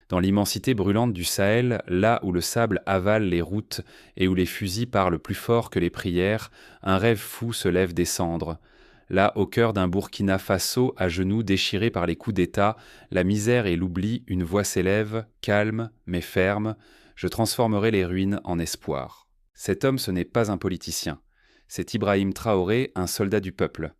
Dans l'immensité brûlante du Sahel, là où le sable avale les routes et où les fusils parlent plus fort que les prières, un rêve fou se lève des cendres. Là, au cœur d'un Burkina Faso à genoux déchiré par les coups d'État, la misère et l'oubli, une voix s'élève, calme mais ferme. Je transformerai les ruines en espoir. Cet homme, ce n'est pas un politicien. C'est Ibrahim Traoré, un soldat du peuple.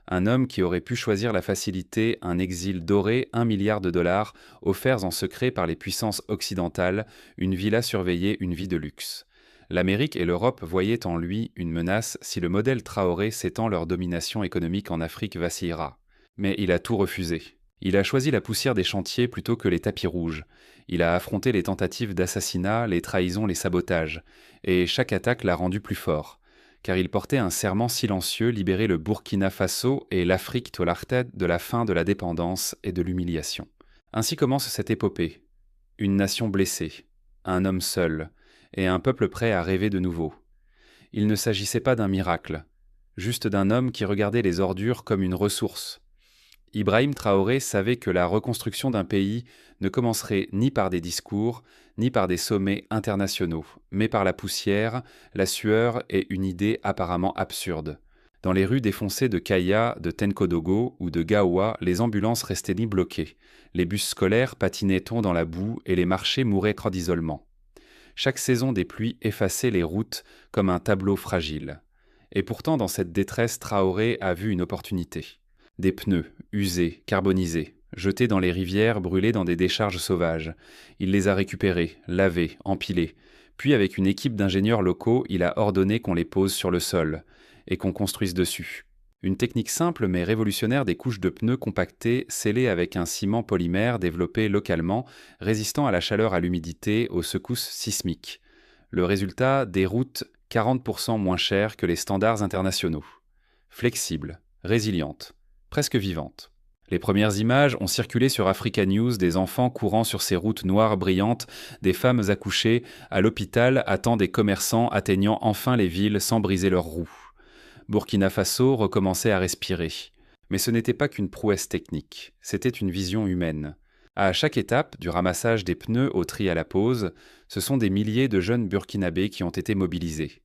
Un homme qui aurait pu choisir la facilité, un exil doré, 1 milliard de dollars, offerts en secret par les puissances occidentales, une villa surveillée, une vie de luxe. L'Amérique et l'Europe voyaient en lui une menace si le modèle Traoré s'étend leur domination économique en Afrique vacillera. Mais il a tout refusé. Il a choisi la poussière des chantiers plutôt que les tapis rouges. Il a affronté les tentatives d'assassinat, les trahisons, les sabotages. Et chaque attaque l'a rendu plus fort. Car il portait un serment silencieux, libérer le Burkina Faso et l'Afrique à la tête de la fin de la dépendance et de l'humiliation. Ainsi commence cette épopée. Une nation blessée, un homme seul, et un peuple prêt à rêver de nouveau. Il ne s'agissait pas d'un miracle, juste d'un homme qui regardait les ordures comme une ressource. Ibrahim Traoré savait que la reconstruction d'un pays ne commencerait ni par des discours, ni par des sommets internationaux, mais par la poussière, la sueur et une idée apparemment absurde. Dans les rues défoncées de Kaya, de Tenkodogo ou de Gaoua, les ambulances restaient bloquées, les bus scolaires patinaient dans la boue et les marchés mouraient d'isolement. Chaque saison des pluies effaçait les routes comme un tableau fragile. Et pourtant, dans cette détresse, Traoré a vu une opportunité. Des pneus, usés, carbonisés, jetés dans les rivières, brûlés dans des décharges sauvages. Il les a récupérés, lavés, empilés. Puis, avec une équipe d'ingénieurs locaux, il a ordonné qu'on les pose sur le sol et qu'on construise dessus. Une technique simple mais révolutionnaire des couches de pneus compactées, scellées avec un ciment polymère développé localement, résistant à la chaleur, à l'humidité, aux secousses sismiques. Le résultat, des routes 40% moins chères que les standards internationaux. Flexibles, résilientes, presque vivantes. Les premières images ont circulé sur Africa News, des enfants courant sur ces routes noires brillantes, des femmes accouchées, à l'hôpital, attendant des commerçants atteignant enfin les villes sans briser leurs roues. Burkina Faso recommençait à respirer. Mais ce n'était pas qu'une prouesse technique, c'était une vision humaine. À chaque étape, du ramassage des pneus au tri à la pose, ce sont des milliers de jeunes burkinabés qui ont été mobilisés.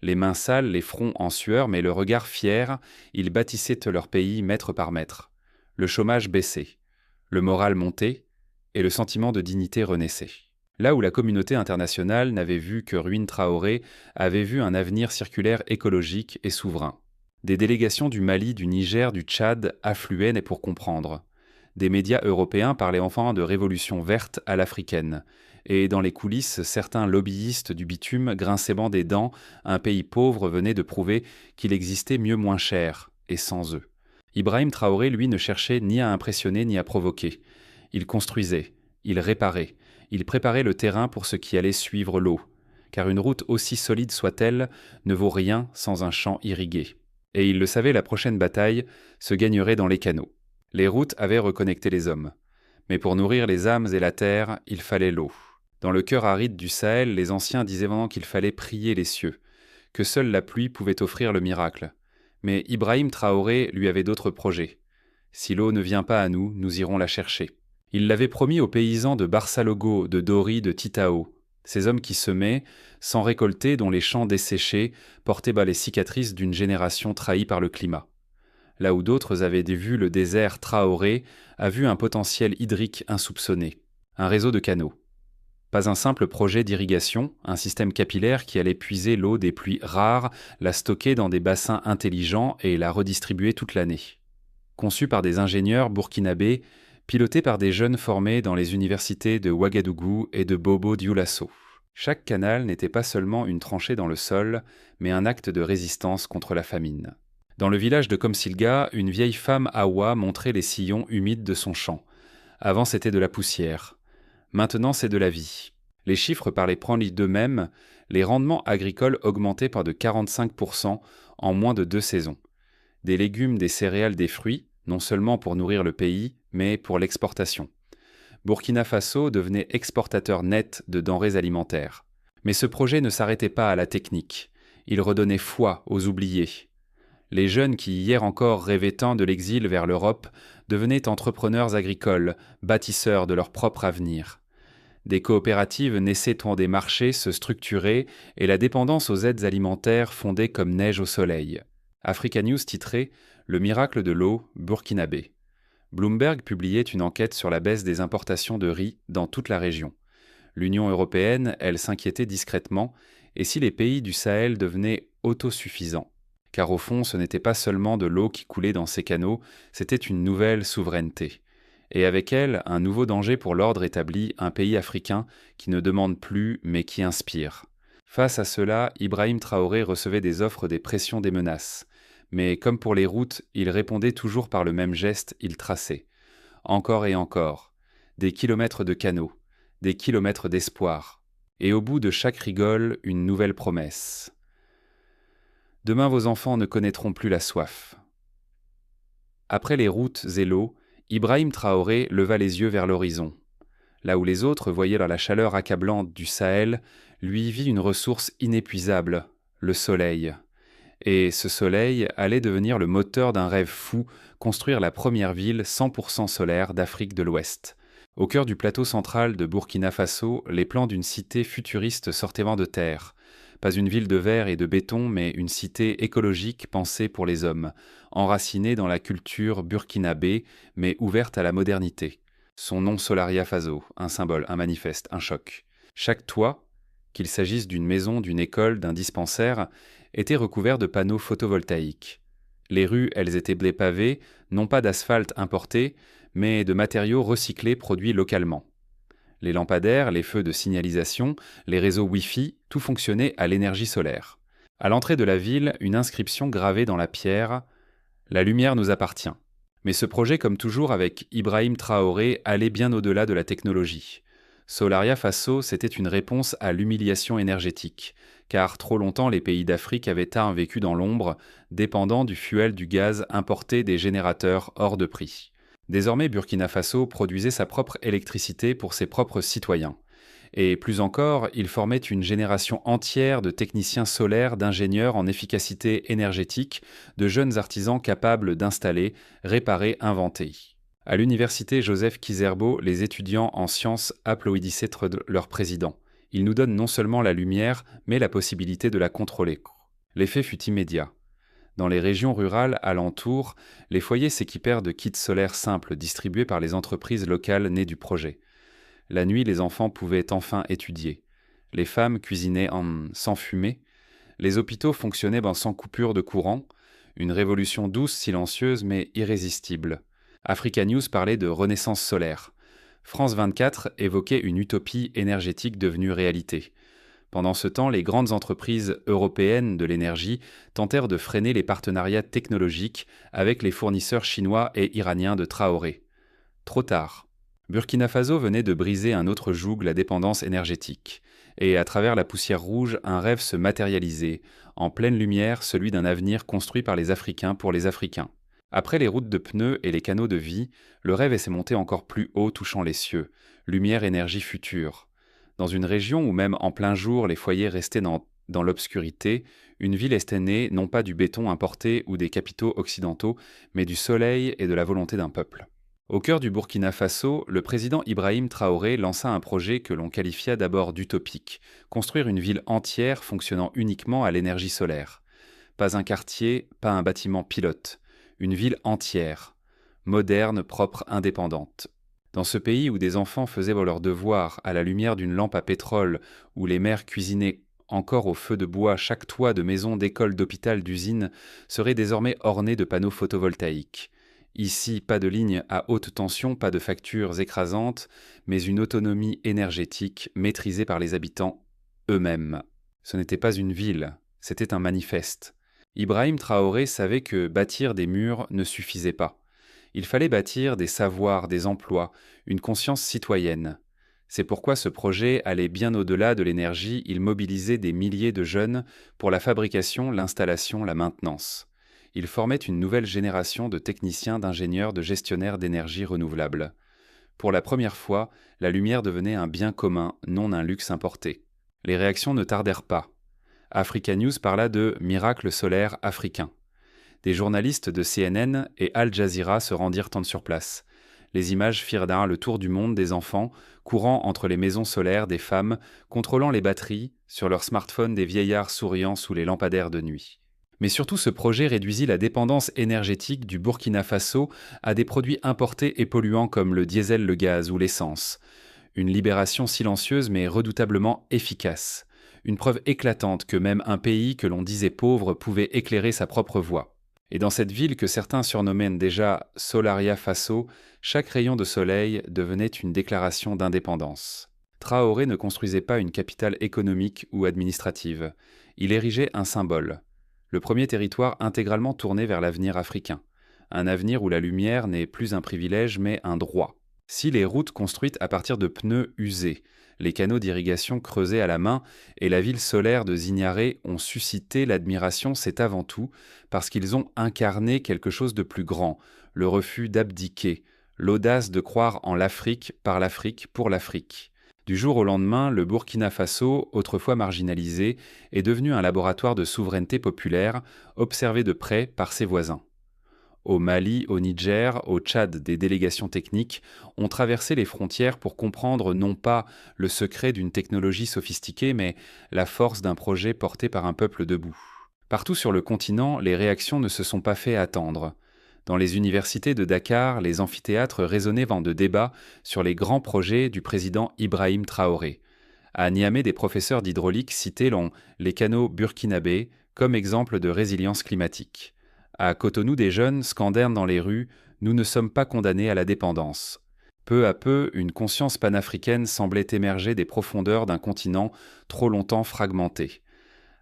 Les mains sales, les fronts en sueur, mais le regard fier, ils bâtissaient leur pays mètre par mètre. Le chômage baissait, le moral montait, et le sentiment de dignité renaissait. Là où la communauté internationale n'avait vu que Ruine Traoré, avait vu un avenir circulaire écologique et souverain. Des délégations du Mali, du Niger, du Tchad affluaient pour comprendre. Des médias européens parlaient enfin de révolution verte à l'africaine. Et dans les coulisses, certains lobbyistes du bitume grinçaient des dents, un pays pauvre venait de prouver qu'il existait mieux moins cher, et sans eux. Ibrahim Traoré, lui, ne cherchait ni à impressionner ni à provoquer. Il construisait, il réparait, il préparait le terrain pour ce qui allait suivre l'eau, car une route aussi solide soit-elle ne vaut rien sans un champ irrigué. Et il le savait, la prochaine bataille se gagnerait dans les canaux. Les routes avaient reconnecté les hommes. Mais pour nourrir les âmes et la terre, il fallait l'eau. Dans le cœur aride du Sahel, les anciens disaient vraiment qu'il fallait prier les cieux, que seule la pluie pouvait offrir le miracle. Mais Ibrahim Traoré lui avait d'autres projets. Si l'eau ne vient pas à nous, nous irons la chercher. Il l'avait promis aux paysans de Barsalogo, de Dori, de Titao, ces hommes qui semaient, sans récolter, dont les champs desséchés portaient les cicatrices d'une génération trahie par le climat. Là où d'autres avaient vu le désert, Traoré a vu un potentiel hydrique insoupçonné, un réseau de canaux. Pas un simple projet d'irrigation, un système capillaire qui allait puiser l'eau des pluies rares, la stocker dans des bassins intelligents et la redistribuer toute l'année. Conçu par des ingénieurs burkinabés, piloté par des jeunes formés dans les universités de Ouagadougou et de Bobo-Dioulasso. Chaque canal n'était pas seulement une tranchée dans le sol, mais un acte de résistance contre la famine. Dans le village de Komsilga, une vieille femme Awa montrait les sillons humides de son champ. Avant, c'était de la poussière. Maintenant, c'est de la vie. Les chiffres parlaient d'eux-mêmes, les rendements agricoles augmentaient par de 45% en moins de 2 saisons. Des légumes, des céréales, des fruits, non seulement pour nourrir le pays, mais pour l'exportation. Burkina Faso devenait exportateur net de denrées alimentaires. Mais ce projet ne s'arrêtait pas à la technique. Il redonnait foi aux oubliés. Les jeunes qui hier encore rêvaient tant de l'exil vers l'Europe devenaient entrepreneurs agricoles, bâtisseurs de leur propre avenir. Des coopératives naissaient dans des marchés se structuraient et la dépendance aux aides alimentaires fondait comme neige au soleil. Africa News titrait « Le miracle de l'eau, burkinabé ». Bloomberg publiait une enquête sur la baisse des importations de riz dans toute la région. L'Union européenne, elle, s'inquiétait discrètement, et si les pays du Sahel devenaient autosuffisants? Car au fond, ce n'était pas seulement de l'eau qui coulait dans ces canaux, c'était une nouvelle souveraineté. Et avec elle, un nouveau danger pour l'ordre établi, un pays africain qui ne demande plus, mais qui inspire. Face à cela, Ibrahim Traoré recevait des offres, des pressions, des menaces. Mais comme pour les routes, il répondait toujours par le même geste, il traçait. Encore et encore. Des kilomètres de canaux, des kilomètres d'espoir. Et au bout de chaque rigole, une nouvelle promesse. Demain, vos enfants ne connaîtront plus la soif. Après les routes et l'eau, Ibrahim Traoré leva les yeux vers l'horizon. Là où les autres voyaient dans la chaleur accablante du Sahel, lui vit une ressource inépuisable, le soleil. Et ce soleil allait devenir le moteur d'un rêve fou, construire la première ville 100% solaire d'Afrique de l'Ouest. Au cœur du plateau central de Burkina Faso, les plans d'une cité futuriste sortaient vent de terre. Pas une ville de verre et de béton, mais une cité écologique pensée pour les hommes, enracinée dans la culture burkinabé, mais ouverte à la modernité. Son nom Solaria Faso, un symbole, un manifeste, un choc. Chaque toit, qu'il s'agisse d'une maison, d'une école, d'un dispensaire, était recouvert de panneaux photovoltaïques. Les rues, elles étaient pavées, non pas d'asphalte importé, mais de matériaux recyclés produits localement. Les lampadaires, les feux de signalisation, les réseaux Wi-Fi, tout fonctionnait à l'énergie solaire. À l'entrée de la ville, une inscription gravée dans la pierre « La lumière nous appartient ». Mais ce projet, comme toujours avec Ibrahim Traoré, allait bien au-delà de la technologie. Solaria Faso, c'était une réponse à l'humiliation énergétique, car trop longtemps les pays d'Afrique avaient tard vécu dans l'ombre, dépendant du fuel du gaz importé des générateurs hors de prix. Désormais, Burkina Faso produisait sa propre électricité pour ses propres citoyens. Et plus encore, il formait une génération entière de techniciens solaires, d'ingénieurs en efficacité énergétique, de jeunes artisans capables d'installer, réparer, inventer. À l'université Joseph Kizerbo, les étudiants en sciences applaudissaient leur président. Il nous donne non seulement la lumière, mais la possibilité de la contrôler. L'effet fut immédiat. Dans les régions rurales alentour, les foyers s'équipèrent de kits solaires simples distribués par les entreprises locales nées du projet. La nuit, les enfants pouvaient enfin étudier. Les femmes cuisinaient sans fumée. Les hôpitaux fonctionnaient sans coupure de courant. Une révolution douce, silencieuse, mais irrésistible. Africa News parlait de renaissance solaire. France 24 évoquait une utopie énergétique devenue réalité. Pendant ce temps, les grandes entreprises européennes de l'énergie tentèrent de freiner les partenariats technologiques avec les fournisseurs chinois et iraniens de Traoré. Trop tard. Burkina Faso venait de briser un autre joug, la dépendance énergétique. Et à travers la poussière rouge, un rêve se matérialisait, en pleine lumière, celui d'un avenir construit par les Africains pour les Africains. Après les routes de pneus et les canaux de vie, le rêve s'est monté encore plus haut, touchant les cieux. Lumière, énergie future. Dans une région où même en plein jour les foyers restaient dans l'obscurité, une ville est née non pas du béton importé ou des capitaux occidentaux, mais du soleil et de la volonté d'un peuple. Au cœur du Burkina Faso, le président Ibrahim Traoré lança un projet que l'on qualifia d'abord d'utopique, construire une ville entière fonctionnant uniquement à l'énergie solaire. Pas un quartier, pas un bâtiment pilote, une ville entière, moderne, propre, indépendante. Dans ce pays où des enfants faisaient leurs devoirs à la lumière d'une lampe à pétrole, où les mères cuisinaient encore au feu de bois, chaque toit de maison, d'école, d'hôpital, d'usine serait désormais orné de panneaux photovoltaïques. Ici, pas de lignes à haute tension, pas de factures écrasantes, mais une autonomie énergétique maîtrisée par les habitants eux-mêmes. Ce n'était pas une ville, c'était un manifeste. Ibrahim Traoré savait que bâtir des murs ne suffisait pas. Il fallait bâtir des savoirs, des emplois, une conscience citoyenne. C'est pourquoi ce projet allait bien au-delà de l'énergie, il mobilisait des milliers de jeunes pour la fabrication, l'installation, la maintenance. Il formait une nouvelle génération de techniciens, d'ingénieurs, de gestionnaires d'énergie renouvelable. Pour la première fois, la lumière devenait un bien commun, non un luxe importé. Les réactions ne tardèrent pas. Africa News parla de « miracle solaire africain ». Des journalistes de CNN et Al Jazeera se rendirent sur place. Les images firent d'un le tour du monde des enfants, courant entre les maisons solaires des femmes, contrôlant les batteries, sur leurs smartphones des vieillards souriant sous les lampadaires de nuit. Mais surtout, ce projet réduisit la dépendance énergétique du Burkina Faso à des produits importés et polluants comme le diesel, le gaz ou l'essence. Une libération silencieuse mais redoutablement efficace. Une preuve éclatante que même un pays que l'on disait pauvre pouvait éclairer sa propre voie. Et dans cette ville que certains surnommaient déjà Solaria Faso, chaque rayon de soleil devenait une déclaration d'indépendance. Traoré ne construisait pas une capitale économique ou administrative. Il érigeait un symbole. Le premier territoire intégralement tourné vers l'avenir africain. Un avenir où la lumière n'est plus un privilège mais un droit. Si les routes construites à partir de pneus usés, les canaux d'irrigation creusés à la main et la ville solaire de Zignaré ont suscité l'admiration, c'est avant tout parce qu'ils ont incarné quelque chose de plus grand, le refus d'abdiquer, l'audace de croire en l'Afrique, par l'Afrique, pour l'Afrique. Du jour au lendemain, le Burkina Faso, autrefois marginalisé, est devenu un laboratoire de souveraineté populaire, observé de près par ses voisins. Au Mali, au Niger, au Tchad, des délégations techniques ont traversé les frontières pour comprendre non pas le secret d'une technologie sophistiquée, mais la force d'un projet porté par un peuple debout. Partout sur le continent, les réactions ne se sont pas fait attendre. Dans les universités de Dakar, les amphithéâtres résonnaient vent de débats sur les grands projets du président Ibrahim Traoré. À Niamey, des professeurs d'hydraulique citaient les canaux burkinabés comme exemple de résilience climatique. À Cotonou, des jeunes scandèrent dans les rues « Nous ne sommes pas condamnés à la dépendance ». Peu à peu, une conscience panafricaine semblait émerger des profondeurs d'un continent trop longtemps fragmenté.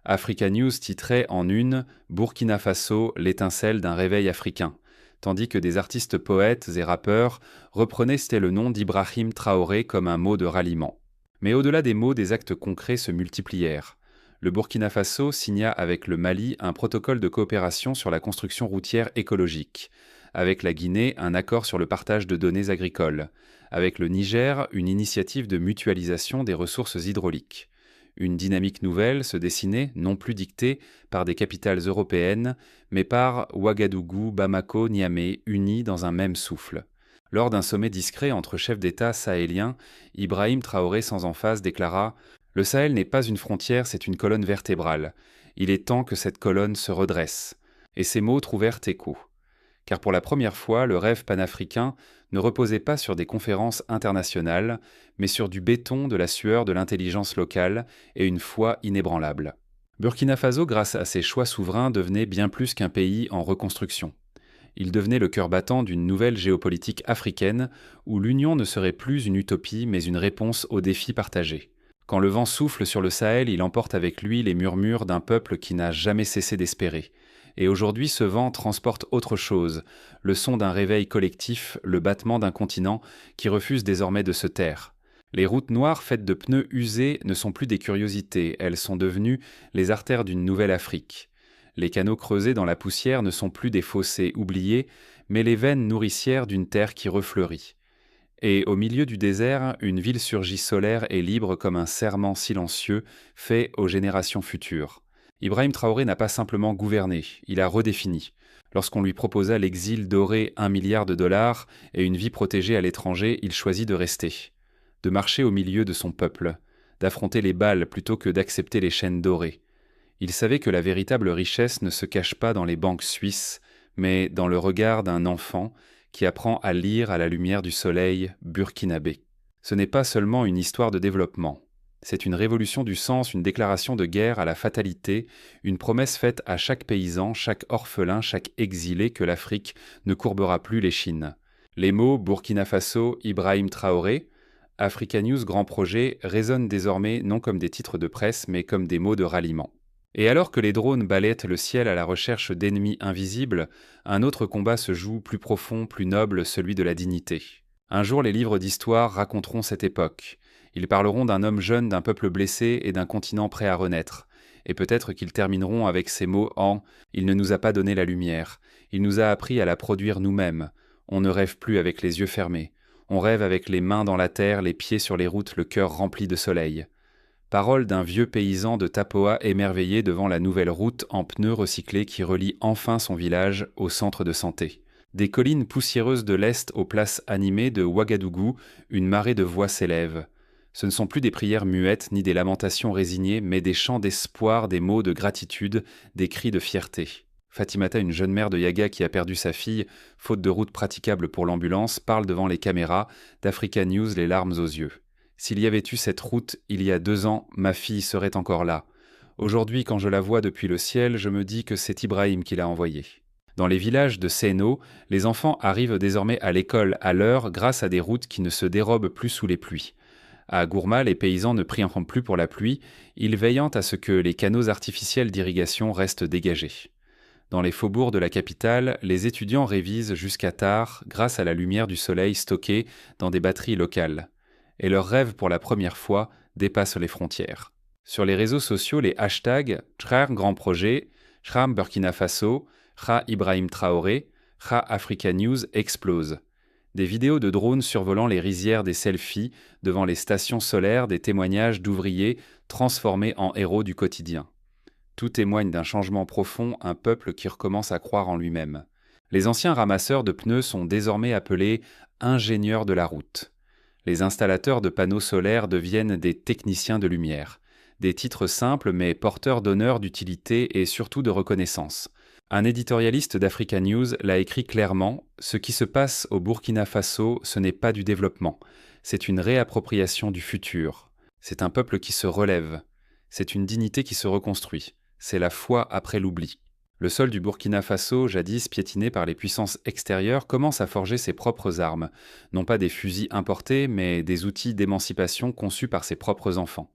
Africa News titrait en une « Burkina Faso, l'étincelle d'un réveil africain », tandis que des artistes poètes et rappeurs reprenaient le nom d'Ibrahim Traoré comme un mot de ralliement. Mais au-delà des mots, des actes concrets se multiplièrent. Le Burkina Faso signa avec le Mali un protocole de coopération sur la construction routière écologique. Avec la Guinée, un accord sur le partage de données agricoles. Avec le Niger, une initiative de mutualisation des ressources hydrauliques. Une dynamique nouvelle se dessinait, non plus dictée par des capitales européennes, mais par Ouagadougou, Bamako, Niamey, unis dans un même souffle. Lors d'un sommet discret entre chefs d'État sahéliens, Ibrahim Traoré sans emphase déclara « Le Sahel n'est pas une frontière, c'est une colonne vertébrale. Il est temps que cette colonne se redresse. » Et ces mots trouvèrent écho. Car pour la première fois, le rêve panafricain ne reposait pas sur des conférences internationales, mais sur du béton, de la sueur, de l'intelligence locale et une foi inébranlable. Burkina Faso, grâce à ses choix souverains, devenait bien plus qu'un pays en reconstruction. Il devenait le cœur battant d'une nouvelle géopolitique africaine où l'union ne serait plus une utopie mais une réponse aux défis partagés. Quand le vent souffle sur le Sahel, il emporte avec lui les murmures d'un peuple qui n'a jamais cessé d'espérer. Et aujourd'hui, ce vent transporte autre chose, le son d'un réveil collectif, le battement d'un continent qui refuse désormais de se taire. Les routes noires faites de pneus usés ne sont plus des curiosités, elles sont devenues les artères d'une nouvelle Afrique. Les canaux creusés dans la poussière ne sont plus des fossés oubliés, mais les veines nourricières d'une terre qui refleurit. Et au milieu du désert, une ville surgit solaire et libre comme un serment silencieux fait aux générations futures. Ibrahim Traoré n'a pas simplement gouverné, il a redéfini. Lorsqu'on lui proposa l'exil doré $1 milliard et une vie protégée à l'étranger, il choisit de rester. De marcher au milieu de son peuple, d'affronter les balles plutôt que d'accepter les chaînes dorées. Il savait que la véritable richesse ne se cache pas dans les banques suisses, mais dans le regard d'un enfant qui apprend à lire à la lumière du soleil burkinabé. Ce n'est pas seulement une histoire de développement. C'est une révolution du sens, une déclaration de guerre à la fatalité, une promesse faite à chaque paysan, chaque orphelin, chaque exilé que l'Afrique ne courbera plus l'échine. Les mots Burkina Faso, Ibrahim Traoré, Africa News Grand Projet résonnent désormais non comme des titres de presse, mais comme des mots de ralliement. Et alors que les drones balayent le ciel à la recherche d'ennemis invisibles, un autre combat se joue plus profond, plus noble, celui de la dignité. Un jour, les livres d'histoire raconteront cette époque. Ils parleront d'un homme jeune, d'un peuple blessé et d'un continent prêt à renaître. Et peut-être qu'ils termineront avec ces mots en « Il ne nous a pas donné la lumière. Il nous a appris à la produire nous-mêmes. On ne rêve plus avec les yeux fermés. On rêve avec les mains dans la terre, les pieds sur les routes, le cœur rempli de soleil. » Parole d'un vieux paysan de Tapoa émerveillé devant la nouvelle route en pneus recyclés qui relie enfin son village au centre de santé. Des collines poussiéreuses de l'Est aux places animées de Ouagadougou, une marée de voix s'élève. Ce ne sont plus des prières muettes ni des lamentations résignées, mais des chants d'espoir, des mots de gratitude, des cris de fierté. Fatimata, une jeune mère de Yaga qui a perdu sa fille, faute de route praticable pour l'ambulance, parle devant les caméras d'Africa News les larmes aux yeux. S'il y avait eu cette route il y a 2 ans, ma fille serait encore là. Aujourd'hui, quand je la vois depuis le ciel, je me dis que c'est Ibrahim qui l'a envoyée. Dans les villages de Seno, les enfants arrivent désormais à l'école à l'heure grâce à des routes qui ne se dérobent plus sous les pluies. À Gourma, les paysans ne prient enfin plus pour la pluie, ils veillant à ce que les canaux artificiels d'irrigation restent dégagés. Dans les faubourgs de la capitale, les étudiants révisent jusqu'à tard grâce à la lumière du soleil stockée dans des batteries locales. Et leurs rêves pour la première fois dépassent les frontières. Sur les réseaux sociaux, les hashtags Tchrar Grand Projet, Chram Burkina Faso, Kha Ibrahim Traoré, Kha Africa News explosent. Des vidéos de drones survolant les rizières, des selfies devant les stations solaires, des témoignages d'ouvriers transformés en héros du quotidien. Tout témoigne d'un changement profond, un peuple qui recommence à croire en lui-même. Les anciens ramasseurs de pneus sont désormais appelés ingénieurs de la route. Les installateurs de panneaux solaires deviennent des techniciens de lumière. Des titres simples mais porteurs d'honneur, d'utilité et surtout de reconnaissance. Un éditorialiste d'Africa News l'a écrit clairement, « Ce qui se passe au Burkina Faso, ce n'est pas du développement, c'est une réappropriation du futur. C'est un peuple qui se relève, c'est une dignité qui se reconstruit, c'est la foi après l'oubli. » Le sol du Burkina Faso, jadis piétiné par les puissances extérieures, commence à forger ses propres armes, non pas des fusils importés, mais des outils d'émancipation conçus par ses propres enfants.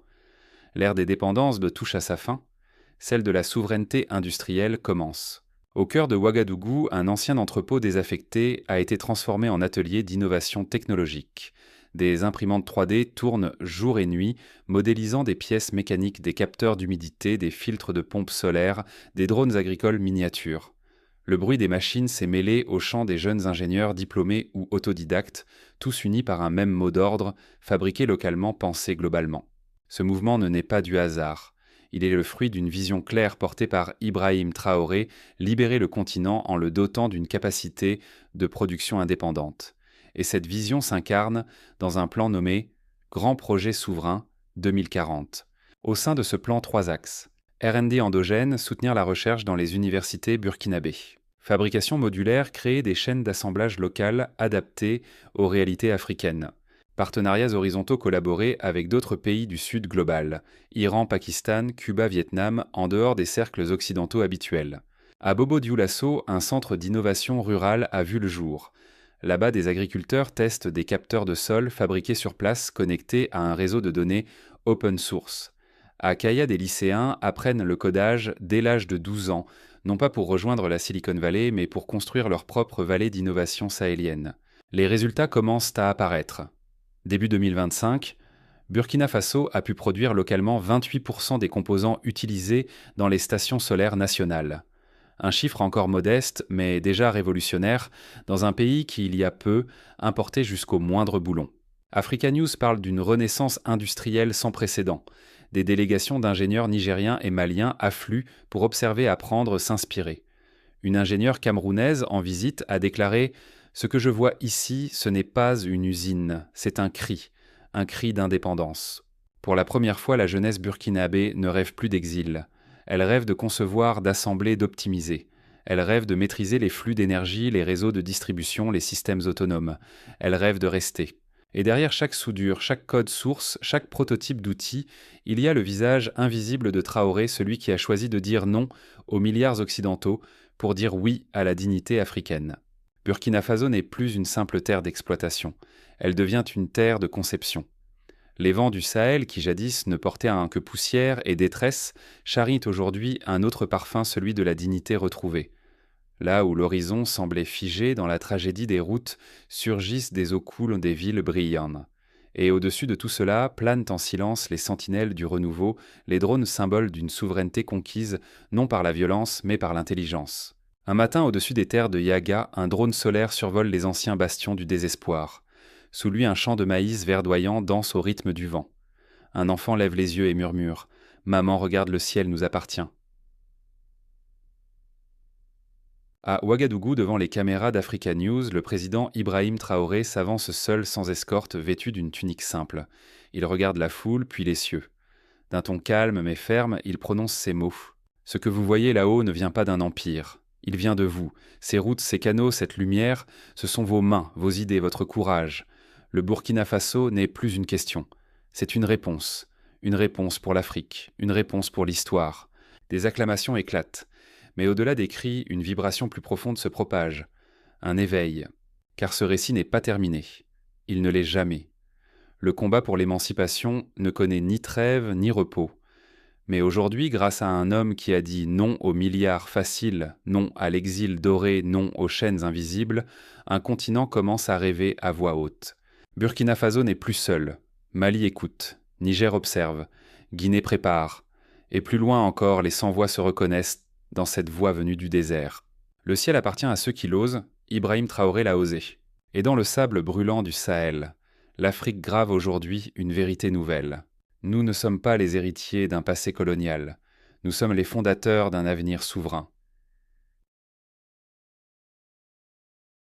L'ère des dépendances touche à sa fin, celle de la souveraineté industrielle commence. Au cœur de Ouagadougou, un ancien entrepôt désaffecté a été transformé en atelier d'innovation technologique. Des imprimantes 3D tournent jour et nuit, modélisant des pièces mécaniques, des capteurs d'humidité, des filtres de pompes solaires, des drones agricoles miniatures. Le bruit des machines s'est mêlé au chant des jeunes ingénieurs diplômés ou autodidactes, tous unis par un même mot d'ordre, fabriqué localement, pensé globalement. Ce mouvement ne naît pas du hasard. Il est le fruit d'une vision claire portée par Ibrahim Traoré, libérer le continent en le dotant d'une capacité de production indépendante. Et cette vision s'incarne dans un plan nommé « Grand projet souverain 2040 ». Au sein de ce plan, 3 axes. R&D endogène, soutenir la recherche dans les universités burkinabées. Fabrication modulaire, créer des chaînes d'assemblage locales adaptées aux réalités africaines. Partenariats horizontaux collaborés avec d'autres pays du Sud global, Iran, Pakistan, Cuba, Vietnam, en dehors des cercles occidentaux habituels. À Bobo-Dioulasso, un centre d'innovation rurale a vu le jour. Là-bas, des agriculteurs testent des capteurs de sol fabriqués sur place connectés à un réseau de données open source. À Kaya, des lycéens apprennent le codage dès l'âge de 12 ans, non pas pour rejoindre la Silicon Valley, mais pour construire leur propre vallée d'innovation sahélienne. Les résultats commencent à apparaître. Début 2025, Burkina Faso a pu produire localement 28% des composants utilisés dans les stations solaires nationales. Un chiffre encore modeste, mais déjà révolutionnaire, dans un pays qui, il y a peu, importait jusqu'au moindre boulon. Africa News parle d'une renaissance industrielle sans précédent. Des délégations d'ingénieurs nigériens et maliens affluent pour observer, apprendre, s'inspirer. Une ingénieure camerounaise en visite a déclaré « Ce que je vois ici, ce n'est pas une usine, c'est un cri d'indépendance. » Pour la première fois, la jeunesse burkinabé ne rêve plus d'exil. Elle rêve de concevoir, d'assembler, d'optimiser. Elle rêve de maîtriser les flux d'énergie, les réseaux de distribution, les systèmes autonomes. Elle rêve de rester. Et derrière chaque soudure, chaque code source, chaque prototype d'outil, il y a le visage invisible de Traoré, celui qui a choisi de dire non aux milliards occidentaux pour dire oui à la dignité africaine. Burkina Faso n'est plus une simple terre d'exploitation. Elle devient une terre de conception. Les vents du Sahel, qui jadis ne portaient que poussière et détresse, charrient aujourd'hui un autre parfum, celui de la dignité retrouvée. Là où l'horizon semblait figé dans la tragédie des routes, surgissent des eaux coulées des villes brillantes. Et au-dessus de tout cela, planent en silence les sentinelles du renouveau, les drones symboles d'une souveraineté conquise, non par la violence, mais par l'intelligence. Un matin, au-dessus des terres de Yaga, un drone solaire survole les anciens bastions du désespoir. Sous lui, un champ de maïs verdoyant danse au rythme du vent. Un enfant lève les yeux et murmure « Maman, regarde le ciel nous appartient ». À Ouagadougou, devant les caméras d'Africa News, le président Ibrahim Traoré s'avance seul sans escorte, vêtu d'une tunique simple. Il regarde la foule, puis les cieux. D'un ton calme mais ferme, il prononce ces mots. Ce que vous voyez là-haut ne vient pas d'un empire. Il vient de vous. Ces routes, ces canaux, cette lumière, ce sont vos mains, vos idées, votre courage. Le Burkina Faso n'est plus une question. C'est une réponse. Une réponse pour l'Afrique. Une réponse pour l'histoire. Des acclamations éclatent. Mais au-delà des cris, une vibration plus profonde se propage. Un éveil. Car ce récit n'est pas terminé. Il ne l'est jamais. Le combat pour l'émancipation ne connaît ni trêve ni repos. Mais aujourd'hui, grâce à un homme qui a dit non aux milliards faciles, non à l'exil doré, non aux chaînes invisibles, un continent commence à rêver à voix haute. Burkina Faso n'est plus seul. Mali écoute. Niger observe. Guinée prépare. Et plus loin encore, les sans-voix se reconnaissent dans cette voix venue du désert. Le ciel appartient à ceux qui l'osent. Ibrahim Traoré l'a osé. Et dans le sable brûlant du Sahel, l'Afrique grave aujourd'hui une vérité nouvelle. Nous ne sommes pas les héritiers d'un passé colonial. Nous sommes les fondateurs d'un avenir souverain.